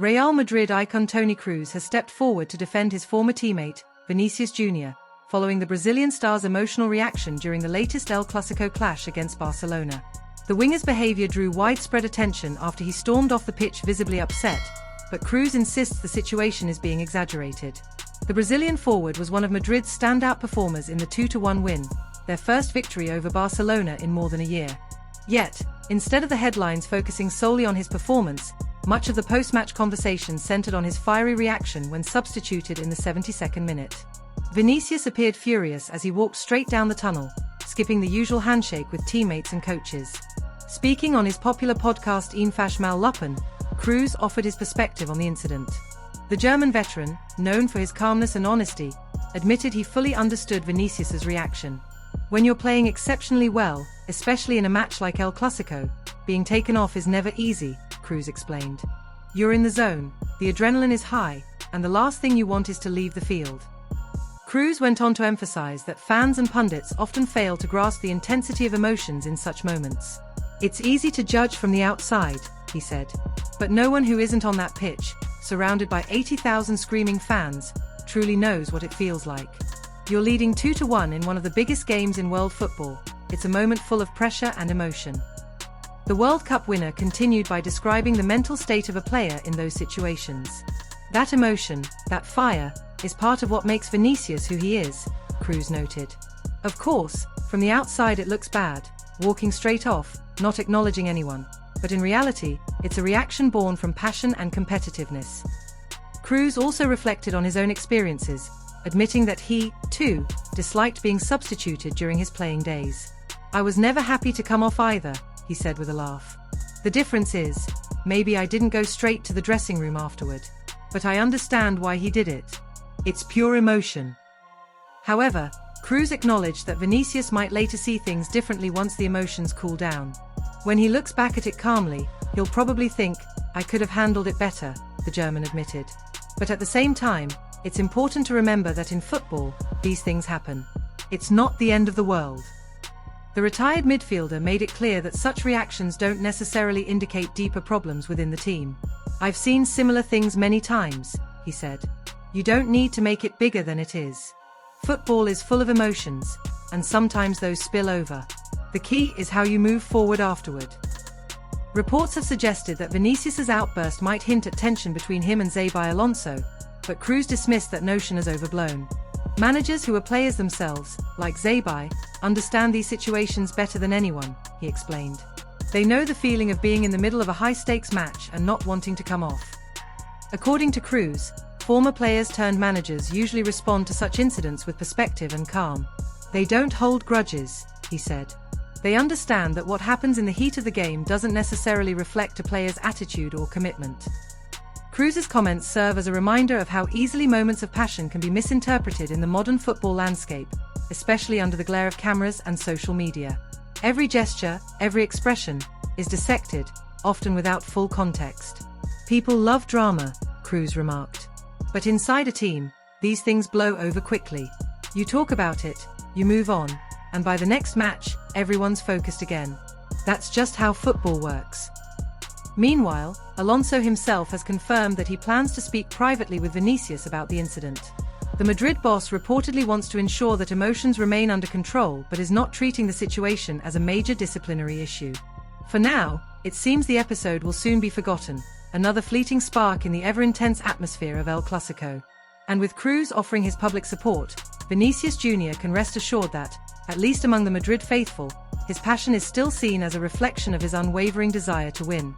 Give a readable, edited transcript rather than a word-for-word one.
Real Madrid icon Toni Kroos has stepped forward to defend his former teammate, Vinícius Júnior, following the Brazilian star's emotional reaction during the latest El Clasico clash against Barcelona. The winger's behavior drew widespread attention after he stormed off the pitch visibly upset, but Kroos insists the situation is being exaggerated. The Brazilian forward was one of Madrid's standout performers in the 2-1 win, their first victory over Barcelona in more than a year. Yet, instead of the headlines focusing solely on his performance, much of the post-match conversation centered on his fiery reaction when substituted in the 72nd minute. Vinicius appeared furious as he walked straight down the tunnel, skipping the usual handshake with teammates and coaches. Speaking on his popular podcast Einfach Luppen, Kroos offered his perspective on the incident. The German veteran, known for his calmness and honesty, admitted he fully understood Vinicius's reaction. When you're playing exceptionally well, especially in a match like El Clasico, being taken off is never easy, Kroos explained. You're in the zone, the adrenaline is high, and the last thing you want is to leave the field. Kroos went on to emphasize that fans and pundits often fail to grasp the intensity of emotions in such moments. It's easy to judge from the outside, he said. But no one who isn't on that pitch, surrounded by 80,000 screaming fans, truly knows what it feels like. You're leading 2-1 in one of the biggest games in world football. It's a moment full of pressure and emotion. The World Cup winner continued by describing the mental state of a player in those situations. That emotion, that fire, is part of what makes Vinicius who he is, Kroos noted. Of course, from the outside it looks bad, walking straight off, not acknowledging anyone. But in reality, it's a reaction born from passion and competitiveness. Kroos also reflected on his own experiences, admitting that he, too, disliked being substituted during his playing days. I was never happy to come off either, he said with a laugh. The difference is, maybe I didn't go straight to the dressing room afterward. But I understand why he did it. It's pure emotion. However, Kroos acknowledged that Vinicius might later see things differently once the emotions cool down. When he looks back at it calmly, he'll probably think, I could have handled it better, the German admitted. But at the same time, it's important to remember that in football, these things happen. It's not the end of the world. The retired midfielder made it clear that such reactions don't necessarily indicate deeper problems within the team. I've seen similar things many times, he said. You don't need to make it bigger than it is. Football is full of emotions, and sometimes those spill over. The key is how you move forward afterward. Reports have suggested that Vinicius's outburst might hint at tension between him and Xabi Alonso, but Kroos dismissed that notion as overblown. Managers who are players themselves, like Xabi, understand these situations better than anyone, he explained. They know the feeling of being in the middle of a high-stakes match and not wanting to come off. According to Kroos, former players turned managers usually respond to such incidents with perspective and calm. They don't hold grudges, he said. They understand that what happens in the heat of the game doesn't necessarily reflect a player's attitude or commitment. Kroos's comments serve as a reminder of how easily moments of passion can be misinterpreted in the modern football landscape, especially under the glare of cameras and social media. Every gesture, every expression, is dissected, often without full context. People love drama, Kroos remarked. But inside a team, these things blow over quickly. You talk about it, you move on, and by the next match, everyone's focused again. That's just how football works. Meanwhile, Alonso himself has confirmed that he plans to speak privately with Vinicius about the incident. The Madrid boss reportedly wants to ensure that emotions remain under control but is not treating the situation as a major disciplinary issue. For now, it seems the episode will soon be forgotten, another fleeting spark in the ever-intense atmosphere of El Clasico. And with Kroos offering his public support, Vinícius Júnior can rest assured that, at least among the Madrid faithful, his passion is still seen as a reflection of his unwavering desire to win.